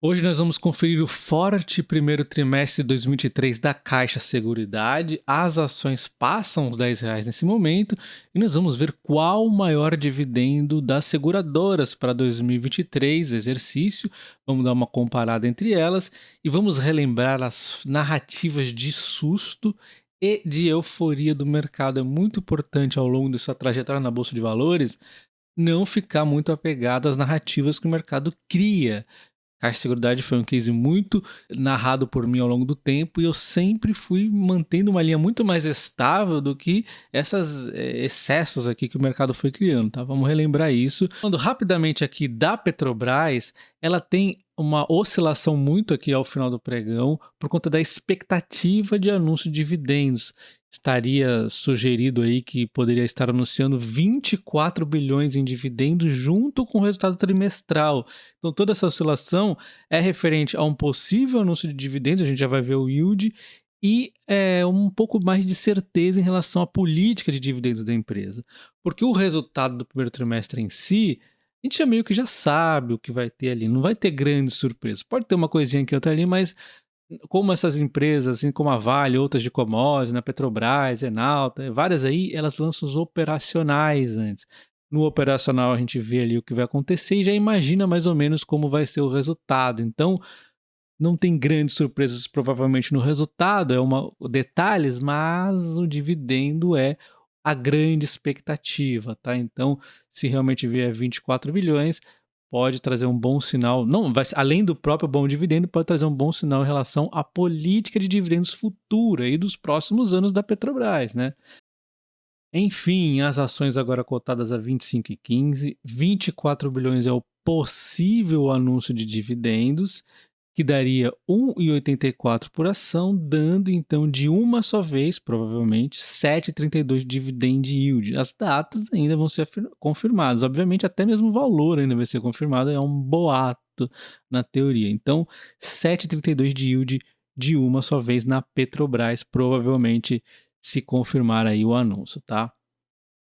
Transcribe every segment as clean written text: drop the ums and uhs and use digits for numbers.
Hoje nós vamos conferir o forte primeiro trimestre de 2023 da Caixa Seguridade. As ações passam os R$ 10 nesse momento e nós vamos ver qual o maior dividendo das seguradoras para 2023, exercício. Vamos dar uma comparada entre elas e vamos relembrar as narrativas de susto e de euforia do mercado. É muito importante ao longo dessa trajetória na Bolsa de Valores não ficar muito apegado às narrativas que o mercado cria. Caixa Seguridade foi um case muito narrado por mim ao longo do tempo e eu sempre fui mantendo uma linha muito mais estável do que esses excessos aqui que o mercado foi criando, tá? Vamos relembrar isso. Falando rapidamente aqui da Petrobras, ela tem uma oscilação muito aqui ao final do pregão por conta da expectativa de anúncio de dividendos. Estaria sugerido aí que poderia estar anunciando 24 bilhões em dividendos junto com o resultado trimestral. Então toda essa oscilação é referente a um possível anúncio de dividendos, a gente já vai ver o yield, e um pouco mais de certeza em relação à política de dividendos da empresa. Porque o resultado do primeiro trimestre em si, a gente meio que já sabe o que vai ter ali, não vai ter grandes surpresas. Pode ter uma coisinha aqui ou outra ali, mas como essas empresas, assim como a Vale, outras de commodities, Petrobras, Enalta, várias aí, elas lançam os operacionais antes. No operacional a gente vê ali o que vai acontecer e já imagina mais ou menos como vai ser o resultado. Então, não tem grandes surpresas provavelmente no resultado, detalhes, mas o dividendo é a grande expectativa, tá? Então, se realmente vier 24 bilhões, pode trazer um bom sinal, não, além do próprio bom dividendo, pode trazer um bom sinal em relação à política de dividendos futura e dos próximos anos da Petrobras, né? Enfim, as ações agora cotadas a 25,15, 24 bilhões é o possível anúncio de dividendos, que daria 1,84 por ação, dando então de uma só vez, provavelmente, 7,32 de dividend yield. As datas ainda vão ser confirmadas, obviamente até mesmo o valor ainda vai ser confirmado, é um boato na teoria. Então, 7,32 de yield de uma só vez na Petrobras, provavelmente se confirmar aí o anúncio, tá?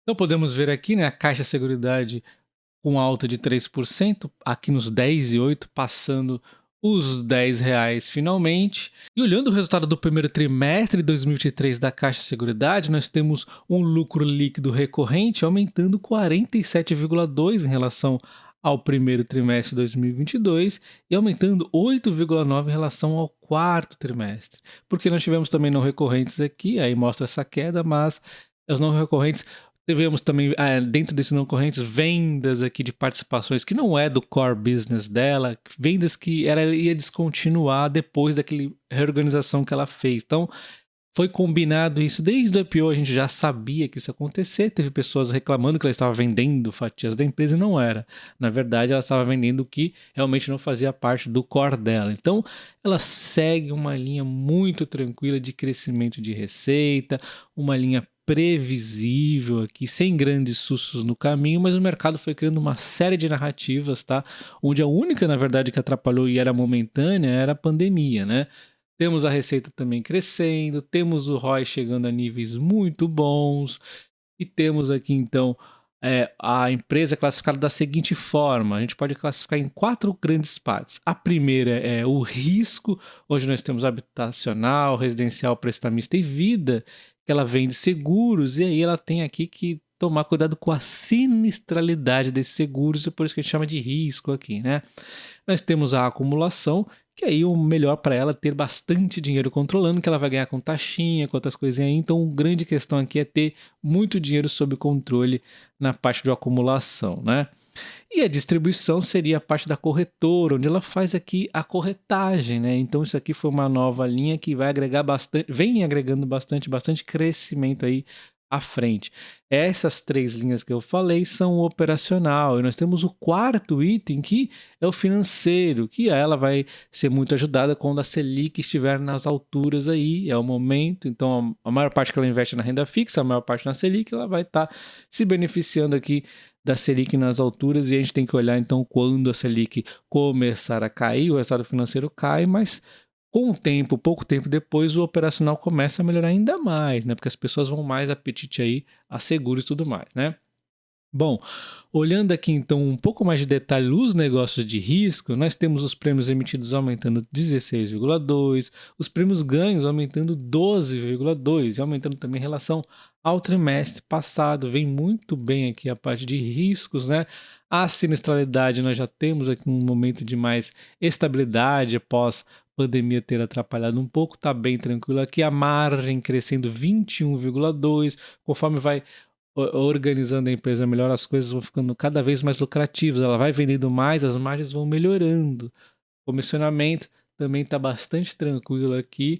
Então podemos ver aqui, né, a Caixa Seguridade com alta de 3%, aqui nos 10,8, passando os R$ 10 finalmente. E olhando o resultado do primeiro trimestre de 2023 da Caixa Seguridade, nós temos um lucro líquido recorrente aumentando 47,2% em relação ao primeiro trimestre de 2022 e aumentando 8,9% em relação ao quarto trimestre. Porque nós tivemos também não recorrentes aqui, aí mostra essa queda, mas os não recorrentes tivemos também, dentro desses não correntes, vendas aqui de participações que não é do core business dela, vendas que ela ia descontinuar depois daquela reorganização que ela fez. Então, foi combinado isso desde o IPO, a gente já sabia que isso ia acontecer. Teve pessoas reclamando que ela estava vendendo fatias da empresa e não era. Na verdade, ela estava vendendo o que realmente não fazia parte do core dela. Então, ela segue uma linha muito tranquila de crescimento de receita, uma linha previsível aqui, sem grandes sustos no caminho, mas o mercado foi criando uma série de narrativas, tá? Onde a única, na verdade, que atrapalhou e era momentânea era a pandemia, né? Temos a receita também crescendo, temos o ROI chegando a níveis muito bons e temos aqui então a empresa classificada da seguinte forma: a gente pode classificar em 4 grandes partes. A primeira é o risco, hoje nós temos habitacional, residencial, prestamista e vida, que ela vende seguros, e aí ela tem aqui que tomar cuidado com a sinistralidade desses seguros, e por isso que a gente chama de risco aqui, né? Nós temos a acumulação, que aí o melhor para ela é ter bastante dinheiro controlando, que ela vai ganhar com taxinha, com outras coisinhas aí. Então, a grande questão aqui é ter muito dinheiro sob controle na parte de acumulação, né? E a distribuição seria a parte da corretora, onde ela faz aqui a corretagem, né? Então isso aqui foi uma nova linha que vai agregar bastante, vem agregando bastante crescimento aí à frente. Essas 3 linhas que eu falei são o operacional, e nós temos o quarto item, que é o financeiro, que ela vai ser muito ajudada quando a Selic estiver nas alturas aí, é o momento. Então a maior parte que ela investe na renda fixa, a maior parte na Selic, ela vai estar se beneficiando aqui da Selic nas alturas, e a gente tem que olhar então quando a Selic começar a cair, o resultado financeiro cai, mas com o tempo, pouco tempo depois, o operacional começa a melhorar ainda mais, né? Porque as pessoas vão mais apetite aí a seguros e tudo mais, né? Bom, olhando aqui então um pouco mais de detalhe os negócios de risco, nós temos os prêmios emitidos aumentando 16,2, os prêmios ganhos aumentando 12,2 e aumentando também em relação ao trimestre passado. Vem muito bem aqui a parte de riscos, né? A sinistralidade nós já temos aqui um momento de mais estabilidade após pandemia ter atrapalhado um pouco, tá bem tranquilo aqui. A margem crescendo 21,2, conforme vai organizando a empresa melhor, as coisas vão ficando cada vez mais lucrativas, ela vai vendendo mais, as margens vão melhorando. O comissionamento também está bastante tranquilo aqui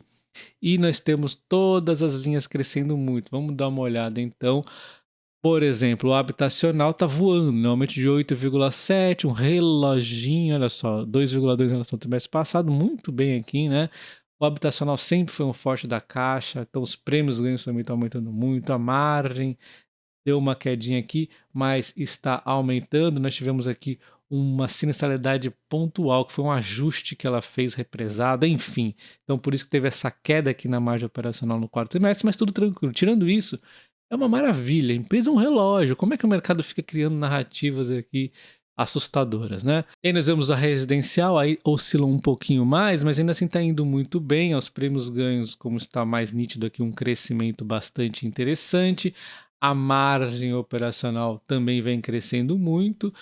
e nós temos todas as linhas crescendo muito. Vamos dar uma olhada então. Por exemplo, o habitacional está voando, normalmente de 8,7, um reloginho, olha só, 2,2 em relação ao trimestre passado, muito bem aqui, né? O habitacional sempre foi um forte da caixa, então os prêmios ganhos também estão aumentando muito, a margem deu uma quedinha aqui, mas está aumentando. Nós tivemos aqui uma sinistralidade pontual, que foi um ajuste que ela fez represado, enfim. Então, por isso que teve essa queda aqui na margem operacional no quarto trimestre, mas tudo tranquilo. Tirando isso, é uma maravilha. A empresa é um relógio. Como é que o mercado fica criando narrativas aqui assustadoras, né? E aí nós vemos a residencial, aí oscila um pouquinho mais, mas ainda assim está indo muito bem. Aos prêmios ganhos, como está mais nítido aqui, um crescimento bastante interessante. A margem operacional também vem crescendo muito.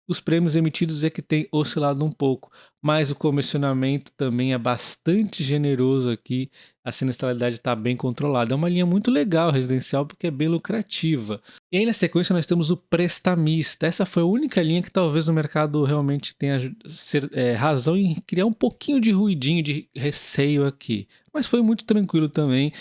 Os prêmios emitidos é que tem oscilado um pouco, mas o comissionamento também é bastante generoso aqui. A sinistralidade está bem controlada. É uma linha muito legal residencial porque é bem lucrativa. E aí na sequência nós temos o prestamista. Essa foi a única linha que talvez o mercado realmente tenha razão em criar um pouquinho de ruidinho, de receio aqui. Mas foi muito tranquilo também.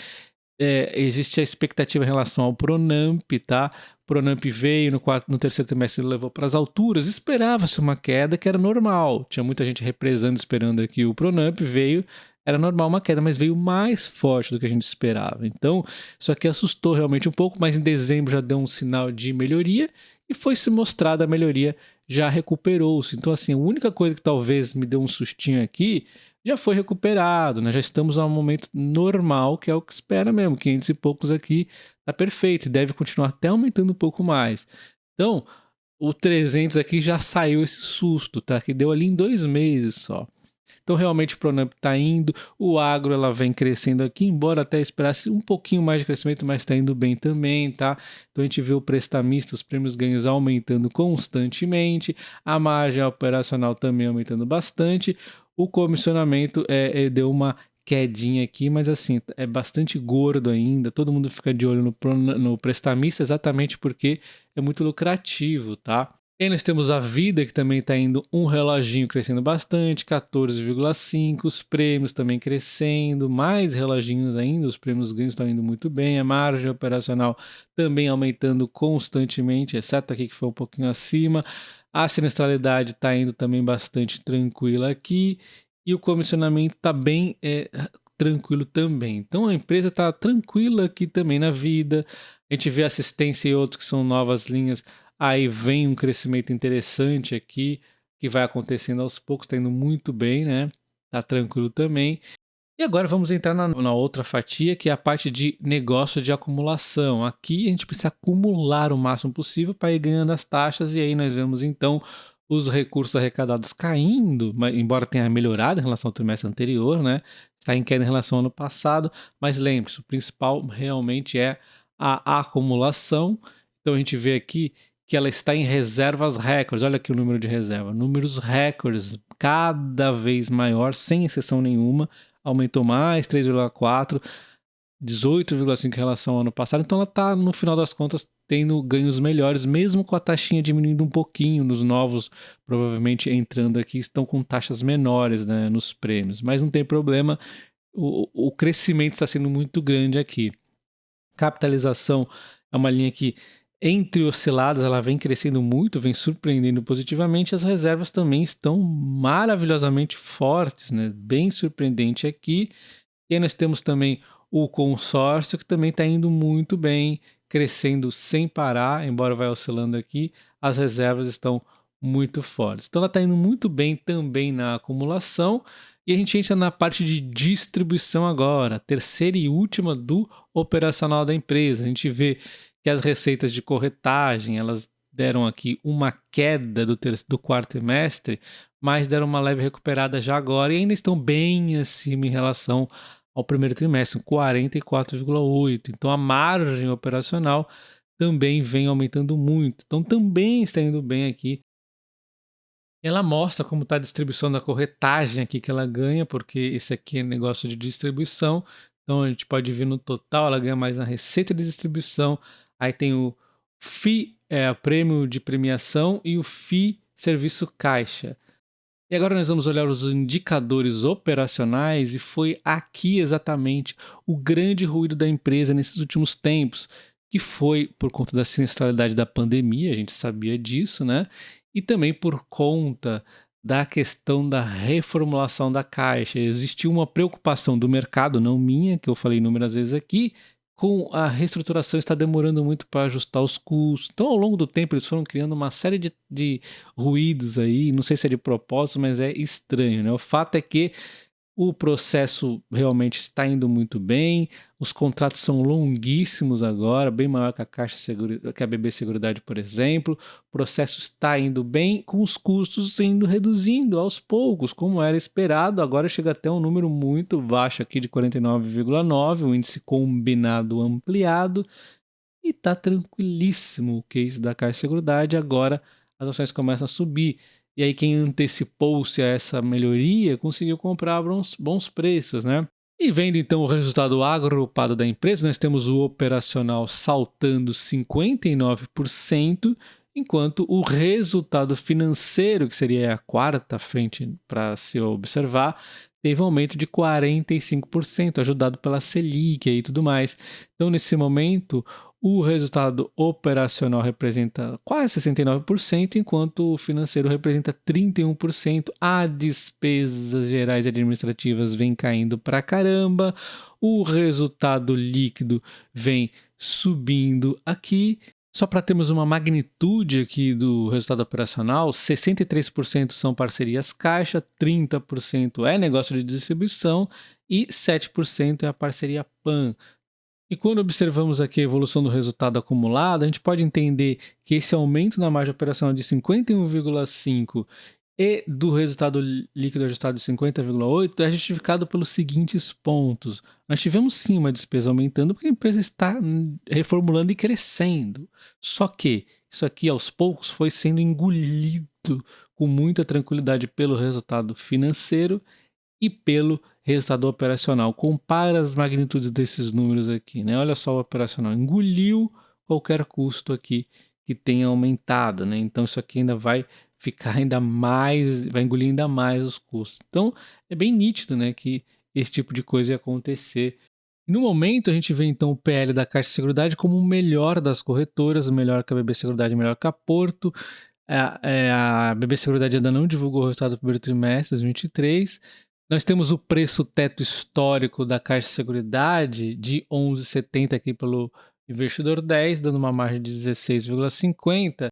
Existe a expectativa em relação ao Pronamp, tá? O Pronamp veio no terceiro trimestre, ele levou para as alturas, esperava-se uma queda que era normal. Tinha muita gente represando, esperando aqui o Pronamp, veio, era normal uma queda, mas veio mais forte do que a gente esperava. Então, isso aqui assustou realmente um pouco, mas em dezembro já deu um sinal de melhoria e foi se mostrada a melhoria, já recuperou-se. Então, assim, a única coisa que talvez me deu um sustinho aqui já foi recuperado, né? Já estamos a um momento normal, que é o que espera mesmo. 500 e poucos aqui tá perfeito e deve continuar até aumentando um pouco mais. Então, o 300 aqui já saiu esse susto, tá? Que deu ali em 2 meses só. Então, realmente o Pronamp está indo, o agro ela vem crescendo aqui, embora até esperasse um pouquinho mais de crescimento, mas está indo bem também, tá? Então, a gente vê o prestamista, os prêmios ganhos aumentando constantemente, a margem operacional também aumentando bastante, o comissionamento deu uma quedinha aqui, mas assim, é bastante gordo ainda, todo mundo fica de olho no prestamista exatamente porque é muito lucrativo, tá? E aí nós temos a Vida, que também está indo um reloginho crescendo bastante, 14,5, os prêmios também crescendo, mais reloginhos ainda, os prêmios ganhos estão indo muito bem, a margem operacional também aumentando constantemente, exceto aqui que foi um pouquinho acima, a sinistralidade está indo também bastante tranquila aqui, e o comissionamento está bem tranquilo também. Então a empresa está tranquila aqui também na Vida, a gente vê assistência e outros que são novas linhas. Aí vem um crescimento interessante aqui, que vai acontecendo aos poucos, está indo muito bem, né? Tá tranquilo também. E agora vamos entrar na outra fatia, que é a parte de negócio de acumulação. Aqui a gente precisa acumular o máximo possível para ir ganhando as taxas, e aí nós vemos então os recursos arrecadados caindo, mas, embora tenha melhorado em relação ao trimestre anterior, né? Está em queda em relação ao ano passado, mas lembre-se, o principal realmente é a acumulação. Então a gente vê aqui que ela está em reservas recordes. Olha aqui o número de reserva. Números recordes, cada vez maior, sem exceção nenhuma. Aumentou mais, 3,4, 18,5 em relação ao ano passado. Então ela está, no final das contas, tendo ganhos melhores, mesmo com a taxinha diminuindo um pouquinho. Nos novos, provavelmente entrando aqui, estão com taxas menores, né, nos prêmios. Mas não tem problema, o crescimento está sendo muito grande aqui. Capitalização é uma linha que, entre osciladas, ela vem crescendo muito, vem surpreendendo positivamente. As reservas também estão maravilhosamente fortes, né? Bem surpreendente aqui. E aí nós temos também o consórcio, que também está indo muito bem, crescendo sem parar, embora vai oscilando aqui. As reservas estão muito fortes. Então ela está indo muito bem também na acumulação. E a gente entra na parte de distribuição agora, a terceira e última do operacional da empresa. A gente vê que as receitas de corretagem, elas deram aqui uma queda do quarto trimestre, mas deram uma leve recuperada já agora e ainda estão bem acima em relação ao primeiro trimestre, 44,8. Então a margem operacional também vem aumentando muito. Então também está indo bem aqui. Ela mostra como está a distribuição da corretagem aqui que ela ganha, porque esse aqui é negócio de distribuição. Então a gente pode ver no total, ela ganha mais na receita de distribuição. Aí tem o FII, o prêmio de premiação, e o FII serviço caixa. E agora nós vamos olhar os indicadores operacionais, e foi aqui exatamente o grande ruído da empresa nesses últimos tempos, que foi por conta da sinistralidade da pandemia, a gente sabia disso, né? E também por conta da questão da reformulação da Caixa. Existiu uma preocupação do mercado, não minha, que eu falei inúmeras vezes aqui, com a reestruturação está demorando muito para ajustar os custos. Então, ao longo do tempo, eles foram criando uma série de ruídos aí, não sei se é de propósito, mas é estranho, né? O fato é que o processo realmente está indo muito bem, os contratos são longuíssimos agora, bem maior que a que a BB Seguridade, por exemplo. O processo está indo bem, com os custos indo reduzindo aos poucos, como era esperado. Agora chega até um número muito baixo aqui de 49,9, o índice combinado ampliado, e está tranquilíssimo o case da Caixa Seguridade. Agora as ações começam a subir. E aí quem antecipou-se a essa melhoria conseguiu comprar bons preços, né? E vendo então o resultado agrupado da empresa, nós temos o operacional saltando 59%, enquanto o resultado financeiro, que seria a quarta frente para se observar, teve um aumento de 45%, ajudado pela Selic e tudo mais. Então, nesse momento, o resultado operacional representa quase 69%, enquanto o financeiro representa 31%. As despesas gerais e administrativas vem caindo pra caramba. O resultado líquido vem subindo aqui. Só para termos uma magnitude aqui do resultado operacional, 63% são parcerias caixa, 30% é negócio de distribuição e 7% é a parceria PAN. E quando observamos aqui a evolução do resultado acumulado, a gente pode entender que esse aumento na margem operacional de 51,5% e do resultado líquido ajustado de 50,8% é justificado pelos seguintes pontos. Nós tivemos sim uma despesa aumentando porque a empresa está reformulando e crescendo. Só que isso aqui aos poucos foi sendo engolido com muita tranquilidade pelo resultado financeiro e pelo resultado operacional. Compara as magnitudes desses números aqui, né? Olha só, o operacional engoliu qualquer custo aqui que tenha aumentado, né? Então isso aqui ainda vai ficar ainda mais, vai engolir ainda mais os custos. Então é bem nítido, né, que esse tipo de coisa ia acontecer. No momento, a gente vê então o PL da Caixa de Seguridade como o melhor das corretoras, melhor que a BB Seguridade, melhor que a Porto. A BB Seguridade ainda não divulgou o resultado do primeiro trimestre de 2023. Nós temos o preço teto histórico da Caixa de Seguridade de 11,70 aqui pelo investidor 10, dando uma margem de 16,50.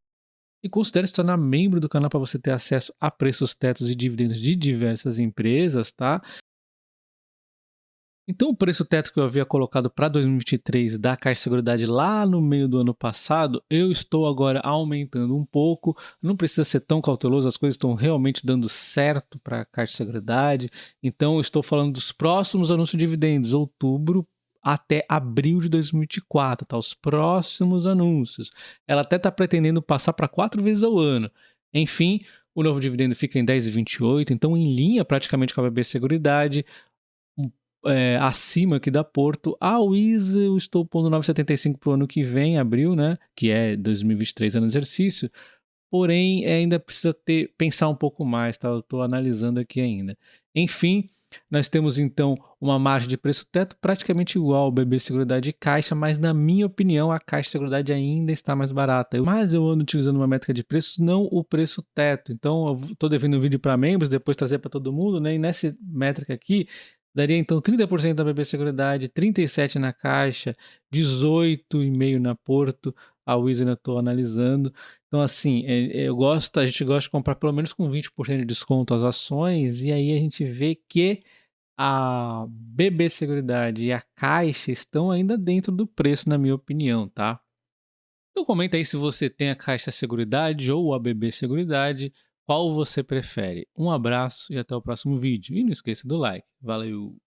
E considere se tornar membro do canal para você ter acesso a preços tetos e dividendos de diversas empresas, tá? Então, o preço teto que eu havia colocado para 2023 da Caixa de Seguridade lá no meio do ano passado, eu estou agora aumentando um pouco. Não precisa ser tão cauteloso, as coisas estão realmente dando certo para a Caixa de Seguridade. Então, eu estou falando dos próximos anúncios de dividendos, outubro até abril de 2024, tá? Os próximos anúncios. Ela até está pretendendo passar para 4 vezes ao ano. Enfim, o novo dividendo fica em 10,28, então em linha praticamente com a BB Seguridade. Acima aqui da Porto. A Wiz eu estou pondo 9,75 para o ano que vem, abril, né? Que é 2023, ano de exercício. Porém, ainda precisa pensar um pouco mais, tá? Eu estou analisando aqui ainda. Enfim, nós temos então uma margem de preço teto praticamente igual ao BB Seguridade e Caixa, mas na minha opinião a Caixa Seguridade ainda está mais barata. Mas eu ando utilizando uma métrica de preços, não o preço teto. Então eu estou devendo um vídeo para membros, depois trazer para todo mundo, né? E nessa métrica aqui daria então 30% na BB Seguridade, 37% na Caixa, 18,5% na Porto. A Wiz ainda estou analisando. Então, assim, a gente gosta de comprar pelo menos com 20% de desconto as ações, e aí a gente vê que a BB Seguridade e a Caixa estão ainda dentro do preço, na minha opinião, tá? Então comenta aí se você tem a Caixa Seguridade ou o ABB Seguridade, qual você prefere. Um abraço e até o próximo vídeo. E não esqueça do like. Valeu!